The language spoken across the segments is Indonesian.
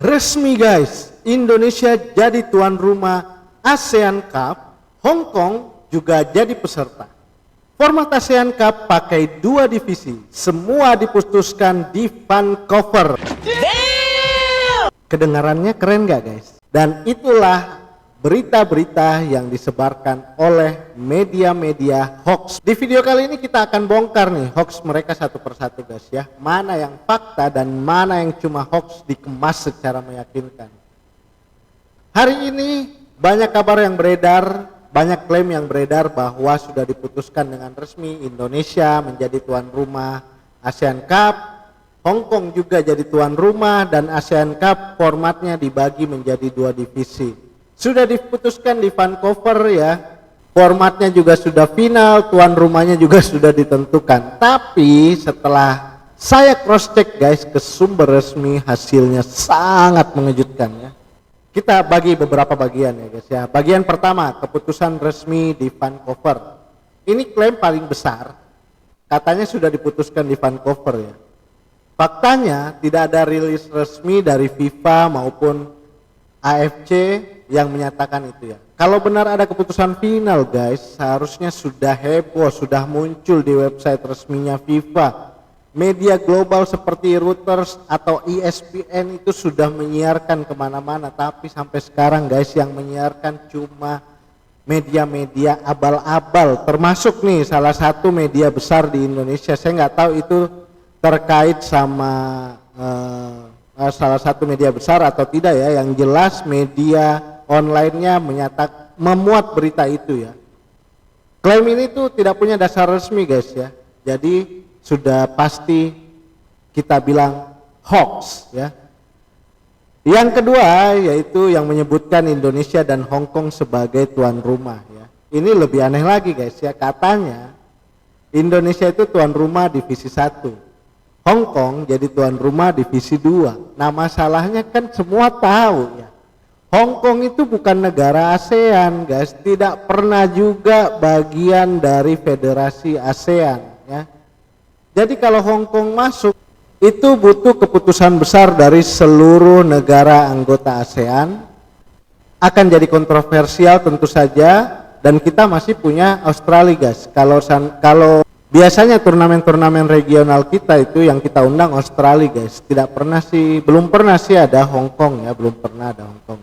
Resmi guys, Indonesia jadi tuan rumah ASEAN Cup, Hong Kong juga jadi peserta. Format ASEAN Cup pakai 2 divisi, semua diputuskan di Vancouver. Kedengarannya keren gak guys? Dan itulah berita-berita yang disebarkan oleh media-media hoax. Di video kali ini kita akan bongkar nih hoax mereka satu persatu guys ya. Mana yang fakta dan mana yang cuma hoax dikemas secara meyakinkan. Hari ini banyak kabar yang beredar, banyak klaim yang beredar bahwa sudah diputuskan dengan resmi Indonesia menjadi tuan rumah ASEAN Cup. Hong Kong juga jadi tuan rumah dan ASEAN Cup formatnya dibagi menjadi 2 divisi. Sudah diputuskan di Vancouver ya, formatnya juga sudah final, tuan rumahnya juga sudah ditentukan. Tapi setelah saya cross check guys ke sumber resmi, hasilnya sangat mengejutkan ya. Kita bagi beberapa bagian ya guys ya. Bagian pertama, keputusan resmi di Vancouver. Ini klaim paling besar, katanya sudah diputuskan di Vancouver ya. Faktanya tidak ada rilis resmi dari FIFA maupun AFC yang menyatakan itu ya. Kalau benar ada keputusan final guys, seharusnya sudah heboh, sudah muncul di website resminya FIFA. Media global seperti Reuters atau ESPN itu sudah menyiarkan kemana-mana, tapi sampai sekarang guys yang menyiarkan cuma media-media abal-abal, termasuk nih salah satu media besar di Indonesia. Saya nggak tahu itu terkait sama salah satu media besar atau tidak ya. Yang jelas media online-nya memuat berita itu ya. Klaim ini tuh tidak punya dasar resmi guys ya. Jadi sudah pasti kita bilang hoax ya. Yang kedua yaitu yang menyebutkan Indonesia dan Hong Kong sebagai tuan rumah ya. Ini lebih aneh lagi guys ya. Katanya Indonesia itu tuan rumah divisi 1, Hong Kong jadi tuan rumah divisi 2. Nah masalahnya kan semua tahu ya, Hong Kong itu bukan negara ASEAN guys, tidak pernah juga bagian dari federasi ASEAN ya. Jadi kalau Hong Kong masuk itu butuh keputusan besar dari seluruh negara anggota ASEAN, akan jadi kontroversial tentu saja. Dan kita masih punya Australia guys. Kalau biasanya turnamen-turnamen regional kita itu yang kita undang Australia guys, belum pernah sih ada Hong Kong ya, belum pernah ada Hong Kong.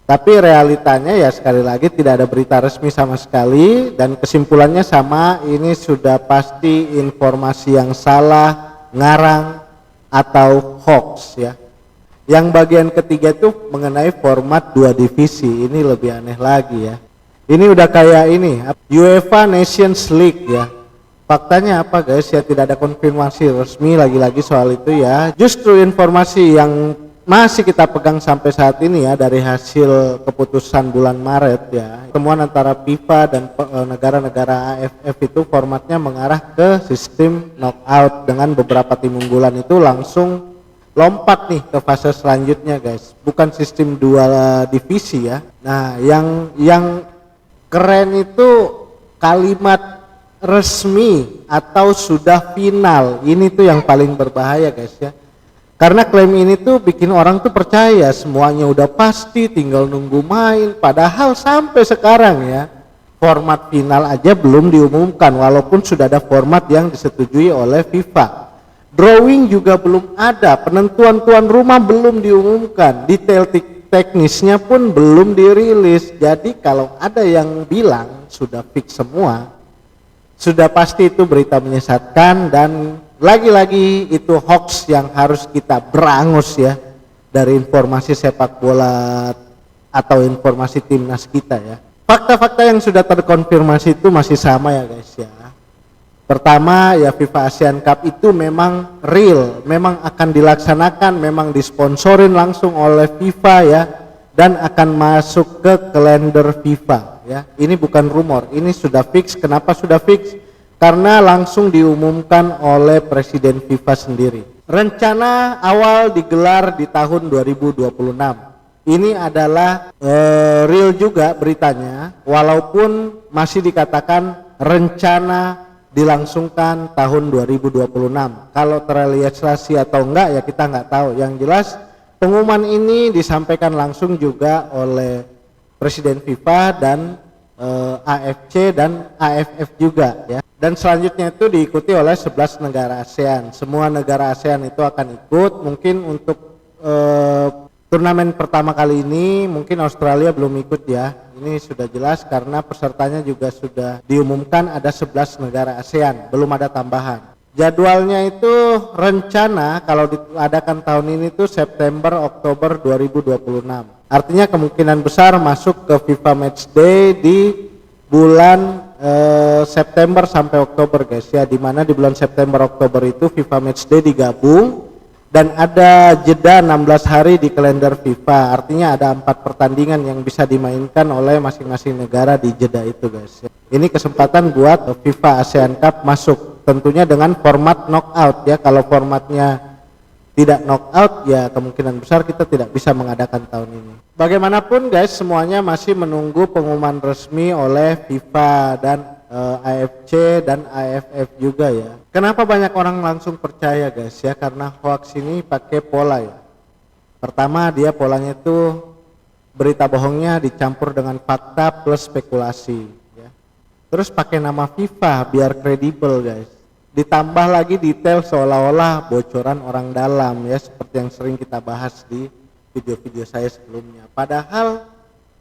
Tapi realitanya ya sekali lagi tidak ada berita resmi sama sekali, dan kesimpulannya sama, ini sudah pasti informasi yang salah, ngarang atau hoax ya. Yang bagian ketiga itu mengenai format 2 divisi, ini lebih aneh lagi ya. Ini udah kayak ini UEFA Nations League ya. Faktanya apa guys ya, tidak ada konfirmasi resmi lagi-lagi soal itu ya. Justru informasi yang masih kita pegang sampai saat ini ya, dari hasil keputusan bulan Maret ya, temuan antara FIFA dan negara-negara AFF itu formatnya mengarah ke sistem knockout dengan beberapa tim unggulan itu langsung lompat nih ke fase selanjutnya guys, bukan sistem 2 divisi ya. Nah yang keren itu kalimat resmi atau sudah final, ini tuh yang paling berbahaya guys ya. Karena klaim ini tuh bikin orang tuh percaya semuanya udah pasti, tinggal nunggu main. Padahal sampai sekarang ya, format final aja belum diumumkan, walaupun sudah ada format yang disetujui oleh FIFA. Drawing juga belum ada, penentuan tuan rumah belum diumumkan, detail teknisnya pun belum dirilis. Jadi kalau ada yang bilang sudah fix semua, sudah pasti itu berita menyesatkan, dan lagi-lagi itu hoax yang harus kita berangus ya dari informasi sepak bola atau informasi timnas kita ya. Fakta-fakta yang sudah terkonfirmasi itu masih sama ya guys ya. Pertama ya, FIFA ASEAN Cup itu memang real, memang akan dilaksanakan, memang disponsorin langsung oleh FIFA ya, dan akan masuk ke kalender FIFA ya. Ini bukan rumor, ini sudah fix. Kenapa sudah fix? Karena langsung diumumkan oleh Presiden FIFA sendiri. Rencana awal digelar di tahun 2026. Ini adalah real juga beritanya, walaupun masih dikatakan rencana dilangsungkan tahun 2026. Kalau terrealisasi atau enggak ya kita nggak tahu. Yang jelas pengumuman ini disampaikan langsung juga oleh Presiden FIFA dan AFC dan AFF juga ya. Dan selanjutnya itu diikuti oleh 11 negara ASEAN. Semua negara ASEAN itu akan ikut. Mungkin untuk turnamen pertama kali ini mungkin Australia belum ikut ya. Ini sudah jelas karena pesertanya juga sudah diumumkan, ada 11 negara ASEAN, belum ada tambahan. Jadwalnya itu rencana kalau diadakan tahun ini tuh September Oktober 2026. Artinya kemungkinan besar masuk ke FIFA Matchday di bulan September sampai Oktober guys ya, dimana di bulan September Oktober itu FIFA Matchday digabung dan ada jeda 16 hari di kalender FIFA. Artinya ada 4 pertandingan yang bisa dimainkan oleh masing-masing negara di jeda itu guys ya. Ini kesempatan buat FIFA ASEAN Cup masuk, tentunya dengan format knockout ya. Kalau formatnya tidak knockout ya kemungkinan besar kita tidak bisa mengadakan tahun ini. Bagaimanapun guys, semuanya masih menunggu pengumuman resmi oleh FIFA dan AFC dan AFF juga ya. Kenapa banyak orang langsung percaya guys ya? Karena hoax ini pakai pola ya. Pertama, dia polanya itu berita bohongnya dicampur dengan fakta plus spekulasi ya. Terus pakai nama FIFA biar kredibel guys. Ditambah lagi detail seolah-olah bocoran orang dalam ya, seperti yang sering kita bahas di video-video saya sebelumnya. Padahal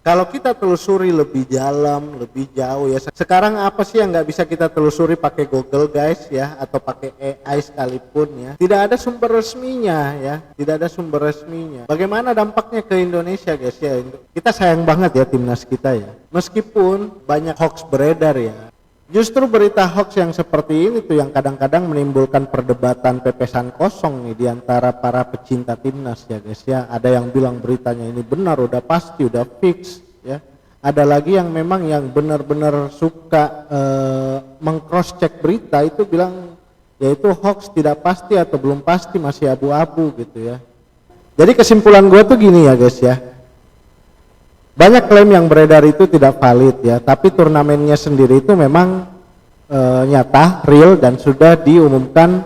kalau kita telusuri lebih dalam, lebih jauh ya. Sekarang apa sih yang nggak bisa kita telusuri pakai Google guys ya, atau pakai AI sekalipun ya. Tidak ada sumber resminya ya, tidak ada sumber resminya. Bagaimana dampaknya ke Indonesia guys ya? Kita sayang banget ya timnas kita ya. Meskipun banyak hoax beredar ya. Justru berita hoax yang seperti ini tuh yang kadang-kadang menimbulkan perdebatan pepesan kosong nih di antara para pecinta timnas ya guys ya. Ada yang bilang beritanya ini benar, udah pasti, udah fix ya. Ada lagi yang memang yang benar-benar suka meng-cross check berita itu bilang yaitu hoax, tidak pasti atau belum pasti, masih abu-abu gitu ya. Jadi kesimpulan gue tuh gini ya guys ya. Banyak klaim yang beredar itu tidak valid ya, tapi turnamennya sendiri itu memang nyata, real dan sudah diumumkan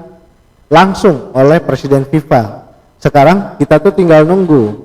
langsung oleh Presiden FIFA. Sekarang kita tuh tinggal nunggu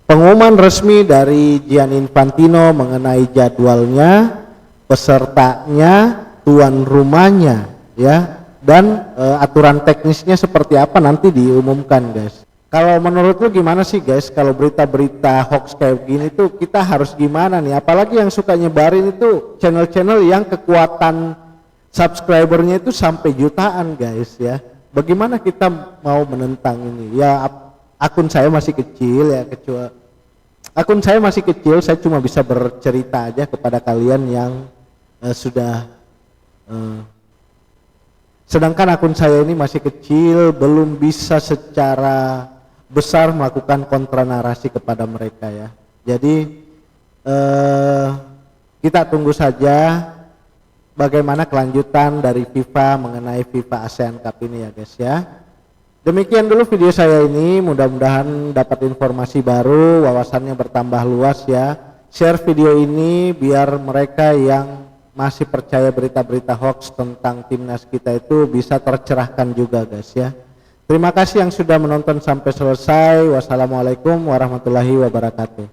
pengumuman resmi dari Gianni Infantino mengenai jadwalnya, pesertanya, tuan rumahnya ya, dan aturan teknisnya seperti apa nanti diumumkan guys. Kalau menurut lu gimana sih guys, kalau berita-berita hoax kayak gini tuh kita harus gimana nih? Apalagi yang suka nyebarin itu channel-channel yang kekuatan subscribernya itu sampai jutaan guys ya. Bagaimana kita mau menentang ini? Ya akun saya masih kecil ya, akun saya masih kecil, saya cuma bisa bercerita aja kepada kalian yang sudah sedangkan akun saya ini masih kecil, belum bisa secara besar melakukan kontra narasi kepada mereka ya. Jadi kita tunggu saja bagaimana kelanjutan dari FIFA mengenai FIFA ASEAN Cup ini ya guys ya. Demikian dulu video saya ini, mudah-mudahan dapat informasi baru, wawasannya bertambah luas ya. Share video ini biar mereka yang masih percaya berita-berita hoax tentang timnas kita itu bisa tercerahkan juga guys ya. Terima kasih yang sudah menonton sampai selesai. Wassalamualaikum warahmatullahi wabarakatuh.